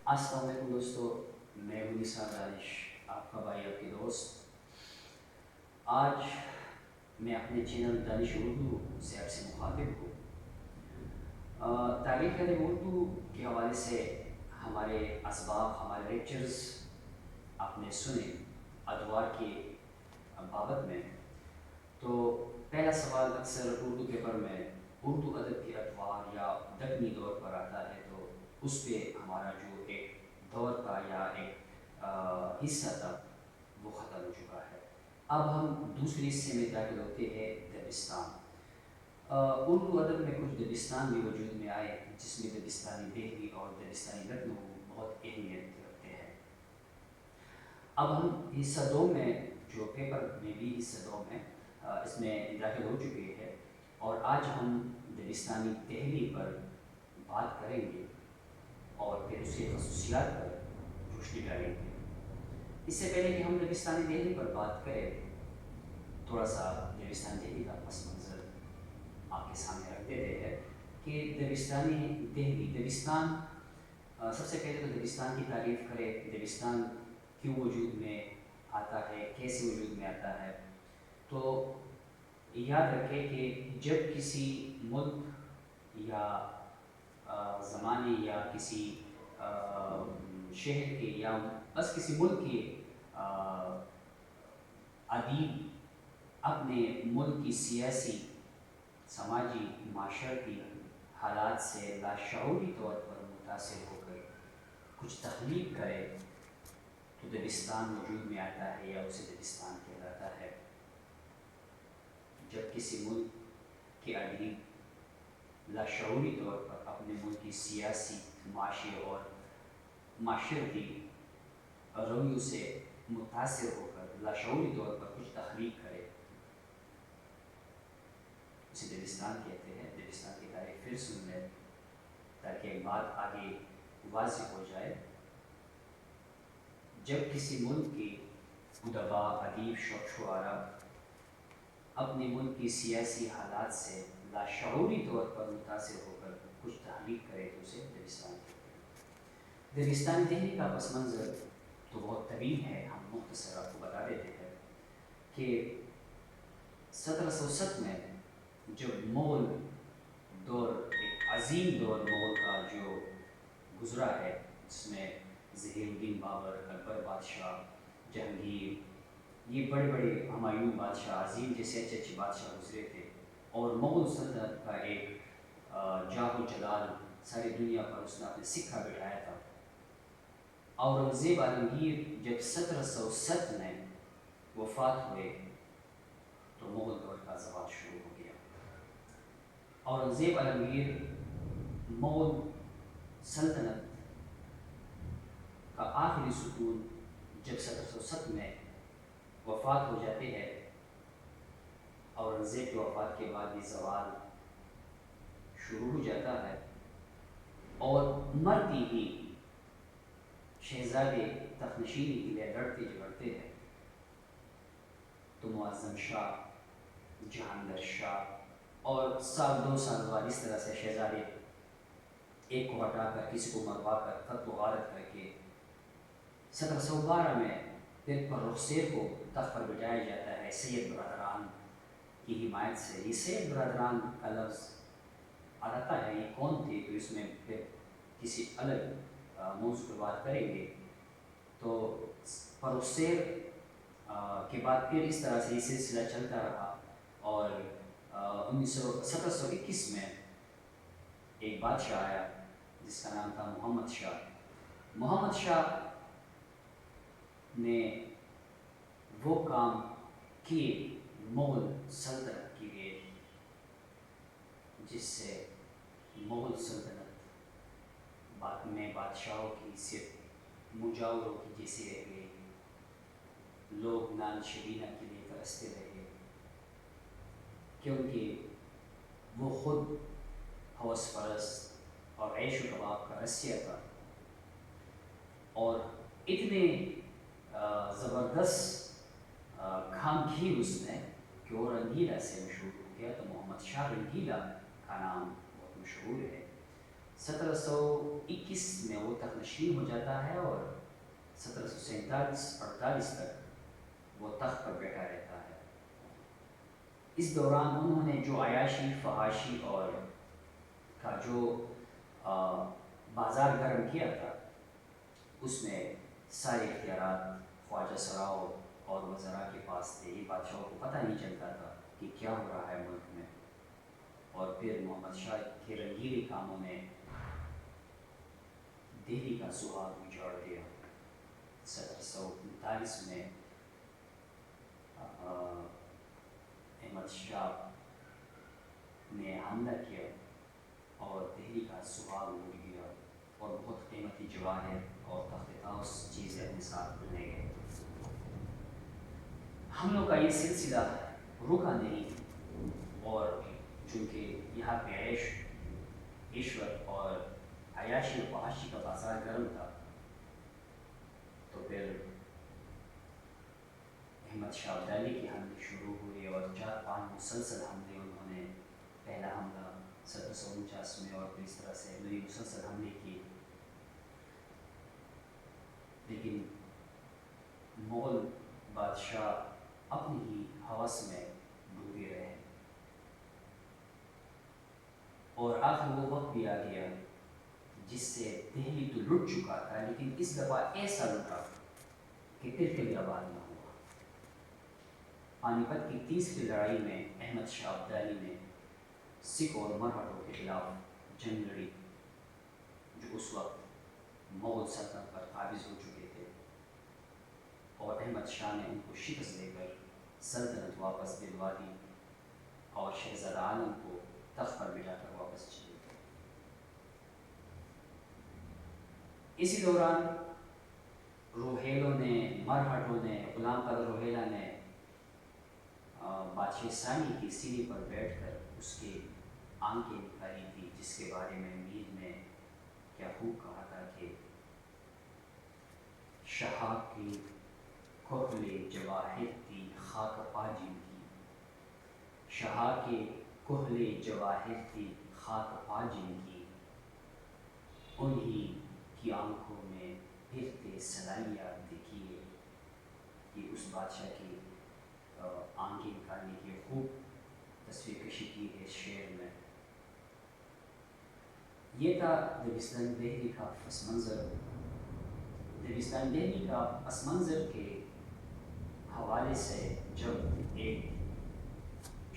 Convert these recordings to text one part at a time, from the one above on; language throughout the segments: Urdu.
السلام علیکم دوستو، میں ہوں نثار دانش، آپ کا بھائی، آپ کے دوست۔ آج میں اپنے چینل دانش اردو سے آپ سے مخاطب ہوں۔ تاریخ ادب اردو کے حوالے سے ہمارے اسباق، ہمارے لیکچرز آپ نے سنے ادوار کی بابت میں۔ تو پہلا سوال اکثر اردو پیپر میں اردو ادب کے ادوار یا دکنی دور پر آتا ہے، تو اس پہ ہمارا جو ایک دور کا یا ایک حصہ تھا وہ ختم ہو چکا ہے۔ اب ہم دوسرے حصے میں داخل ہوتے ہیں، دبستان۔ اردو ادب میں کچھ دبستان بھی وجود میں آئے، جس میں دبستانی دہلی اور دبستانی لکھنؤ بہت اہمیت رکھتے ہیں۔ اب ہم حصہ دو میں، جو پیپر میں بھی حصہ دو میں اس میں داخل ہو چکے ہیں، اور آج ہم دبستانی دہلی پر بات کریں گے اور پھر اس کی خصوصیات پر روشنی ڈالیں گے۔ اس سے پہلے کہ ہم دبستانی دہلی پر بات کریں، تھوڑا سا دبستان دہلی کا پس منظر آپ کے سامنے رکھ دیتے ہیں کہ دبستانی دہلی، دبستان سب سے پہلے تو دبستان کی تعریف کرے۔ دبستان کیوں وجود میں آتا ہے، کیسے وجود میں آتا ہے؟ تو یاد رکھیں کہ جب کسی ملک یا زمانے یا کسی شہر کے یا بس کسی ملک کے ادیب اپنے ملک کی سیاسی، سماجی، معاشرتی حالات سے لاشعوری طور پر متاثر ہو کر کچھ تخلیق کرے تو دبستان وجود میں آتا ہے یا اسے دبستان کہلاتا ہے۔ جب کسی ملک کے ادیب لاشعوری طور پر اپنے ملک کی سیاسی، معاشی اور معاشرتی رویوں سے متاثر ہو کر لاشعوری طور پر کچھ تخلیق کرے، اسے دبستان کہتے ہیں۔ دبستان کی تاریخ پھر سن لیں تاکہ ایک بات آگے واضح ہو جائے۔ جب کسی ملک کے ادبا، ادیب، شعراء اپنے ملک کی سیاسی حالات سے لاشعوری طور پر متاثر ہو کر کچھ تخلیق کرے تو اسے دبستان کہتے ہیں۔ دبستان دہلی کا پس منظر تو بہت طویل ہے، ہم مختصر آپ کو بتا دیتے ہیں کہ 1707 میں جب مغل دور، ایک عظیم دور مغل کا جو گزرا ہے، جس میں ظہیر الدین بابر، اکبر بادشاہ، جہانگیر، یہ بڑے بڑے ہمایوں بادشاہ، عظیم جیسے اچھے اچھے بادشاہ گزرے تھے، اور مغل سلطنت کا ایک جاہ و جلال ساری دنیا پر اس نے اپنے سکہ بٹھایا تھا۔ اورنگزیب عالمگیر جب 1707 میں وفات ہوئے تو مغل دور کا زوال شروع ہو گیا۔ اورنگزیب عالمگیر مغل سلطنت کا آخری ستون جب 1707 میں وفات ہو جاتے ہیں، اورنگزیب کی وفات کے بعد یہ زوال شروع ہو جاتا ہے، اور مرتی ہی شہزادے تخت نشینی کے لیے لڑتے جھگڑتے ہیں، تو معظم شاہ، جہانگیر شاہ اور سال دو سال بعد اس طرح سے شہزادے ایک کو ہٹا کر کسی کو مروا کر قتل و غارت کر کے 1712 میں پھر رخسیر کو تخت پر بٹھایا جاتا ہے سید برادران کی حمایت سے۔ یہ سید برادران کا لفظ آتا ہے، یہ کون تھے تو اس میں پھر کسی الگ موضوع پر بات کریں گے۔ تو رخسیر کے بعد پھر اس طرح سے یہ سلسلہ چلتا رہا، اور 1721 میں ایک بادشاہ آیا جس کا نام تھا محمد شاہ۔ محمد شاہ نے وہ کام کیے مغل سلطنت کے لیے جس سے مغل سلطنت بعد میں بادشاہوں کی حیثیت مجاوروں کی جیسی رہ گئی، لوگ نان شبینہ کے لیے ترستے رہے، کیونکہ وہ خود ہوس پرست اور عیش و کباب کا رسیہ تھا، اور اتنے زبردست کام کی اس نے کہ وہ رنگیلا سے مشہور ہو گیا۔ تو محمد شاہ رنگیلا کا نام بہت مشہور ہے۔ 1721 میں وہ تخت نشین ہو جاتا ہے اور 1747-48 تک وہ تخت پر بیٹھا رہتا ہے۔ اس دوران انہوں نے جو عیاشی فحاشی اور کا جو بازار گرم کیا تھا، اس میں سارے اختیارات خواجہ سراؤ اور وزراء کے پاس تھے۔ یہ بادشاہوں کو پتہ نہیں چلتا تھا کہ کیا ہو رہا ہے ملک میں۔ اور پھر محمد شاہ کے رنگیلے کاموں نے دہلی کا سہاگ اجاڑ دیا۔ 1739 میں احمد شاہ نے حملہ کیا اور دہلی کا سہاگ اڑ گیا اور بہت قیمتی جواہر اور تخت طاؤس چیزیں اپنے ساتھ لے گئے۔ حملوں کا یہ سلسلہ رکا نہیں اور چونکہ یہاں پہ عشرت اور عیاشی و فحاشی کا بازار گرم تھا، تو پھر احمد شاہ ابدالی کے حملے شروع ہوئے اور 4-5 مسلسل حملے انہوں نے، پہلا حملہ 1749 میں اور پھر اس طرح سے مسلسل حملے کیے، لیکن مغل بادشاہ اپنی ہی ہوس میں ڈوبے رہے اور آخر وہ وقت بھی آ گیا جس سے دہلی تو لٹ چکا تھا، لیکن اس دفعہ ایسا لٹا کہ پھر کبھی آباد نہ ہوا۔ پانی پت کی تیسری لڑائی میں احمد شاہ ابدالی نے سکھ اور مرہٹوں کے خلاف جنگ لڑی، جو اس وقت مغل سلطنت پر قابض ہو چکے تھے، اور احمد شاہ نے ان کو شکست دے کر سلطنت واپس دلوا دی اور شہزادہ عالم کو تخت پر بٹھا کر واپس چلے گئے۔ اسی دوران روہیلوں نے، مرہٹوں نے، غلام قادر روہیلہ نے بادشاہ ثانی کی سیڑھی پر بیٹھ کر اس کی آنکھیں نکالی تھی، جس کے بارے میں میر نے کیا خوب کہا تھا کہ شہاب کی کحلِ جواہر تھی خاک پا جن کی، شہا کے کحلِ جواہر تھی خاک پا جن کی، انہی کی آنکھوں میں پھرتے سلائیاں دیکھیے۔ یہ اس بادشاہ کی آنکھیں نکالنے کی خوب تصویر کشی کی ہے اس شعر میں۔ یہ تھا دبستان دہلی کا پس منظر۔ دبستان دہلی کا پس منظر کے حوالے سے جب ایک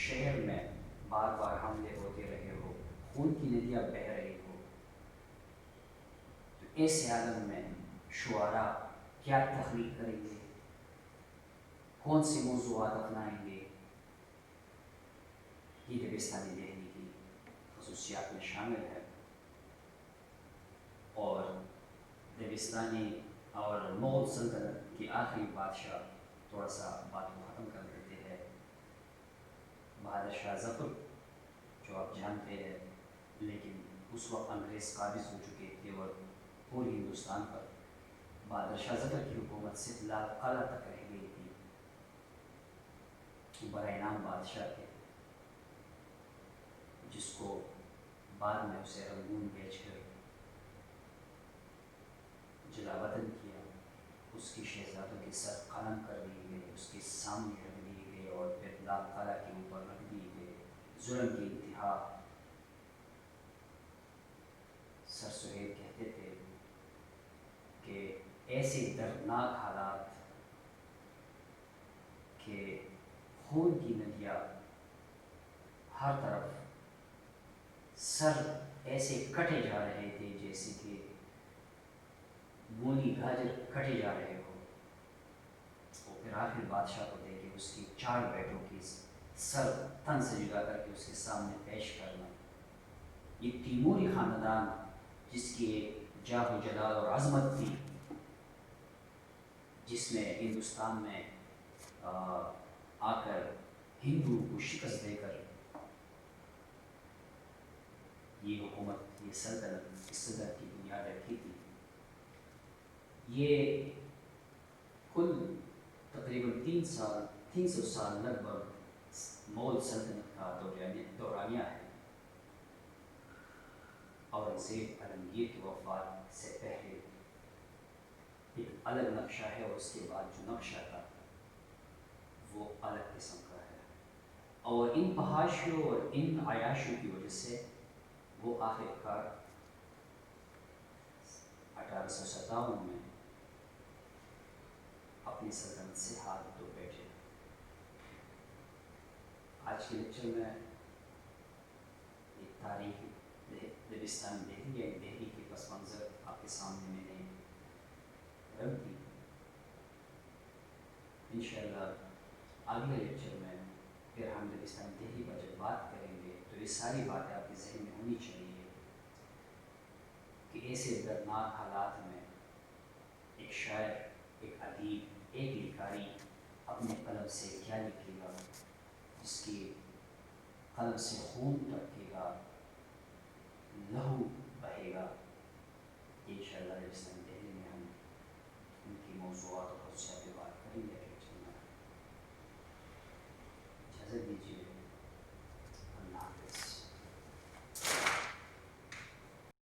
شہر میں بار بار حملے ہوتے رہے ہو، خون کی ندیاں بہہ رہی ہو، تو ایسے عالم میں شعراء کیا تخلیق کریں گے، کون سے موضوعات اپنائیں گے؟ یہ دبستانی دہلی کی خصوصیات میں شامل ہے۔ اور دبستانی اور مغل سلطنت کی آخری بادشاہ، تھوڑا سا بات کو ختم کر دیتے ہیں، بہادر شاہ ظفر، جو آپ جانتے ہیں، لیکن اس وقت انگریز قابض ہو چکے تھے اور پورے ہندوستان پر بہادر شاہ ظفر کی حکومت صرف لال قلعہ تک رہ گئی تھی۔ بڑا انعام بادشاہ تھے، جس کو بعد میں اسے رنگون بیچ کر جلا وطن کیا، اس کی شہزادوں کے سر قلم کر دیے گئے، اس کے سامنے رکھ دیے گئے اور پھر لال قلعہ کے اوپر رکھ دیے گئے۔ ظلم کی انتہا۔ سر سہیل کہتے تھے کہ ایسے دردناک حالات کہ خون کی ندیاں ہر طرف، سر ایسے کٹے جا رہے تھے جیسے کہ مولی گاجر کٹے جا رہے ہو۔ اور پھر آخر بادشاہ کو دے کے اس کی 4 بیٹوں کی سر تن سے جدا کر کے اس کے سامنے پیش کرنا۔ یہ تیموری خاندان جس کی ایک جاہ و جلال اور عظمت تھی، جس نے ہندوستان میں آ کر ہندو کو شکست دے کر یہ حکومت، یہ سلطنت، اس صدر کی بنیاد رکھی تھی، یہ کل تقریباً 300 سال لگ بھگ مغل سلطنت کا دورانیہ ہے۔ اورنگزیب عالمگیر کی وفات سے پہلے ایک الگ نقشہ ہے، اور اس کے بعد جو نقشہ تھا وہ الگ قسم کا ہے، اور ان فحاشیوں اور ان عیاشیوں کی وجہ سے وہ آخر کار 1857 میں اپنی سلطنت سے ہاتھ دھو بیٹھے۔ آج کے لیکچر میں ایک تاریخی دبستان دہلی یا دہلی کے پس منظر آپ کے سامنے میں نے رکھ دی۔ انشاءاللہ اگلے لیکچر میں پھر ہم دبستان دہلی پر جب بات کریں گے تو یہ ساری باتیں آپ کے ذہن میں ہونی چاہیے کہ ایسے دردناک حالات میں ایک شاعر، ایک ادیب، ایک لکھاری اپنے قلم سے کیا لکھے گا، جس کی قلم سے خون ٹپکے گا، لہو بہے گا،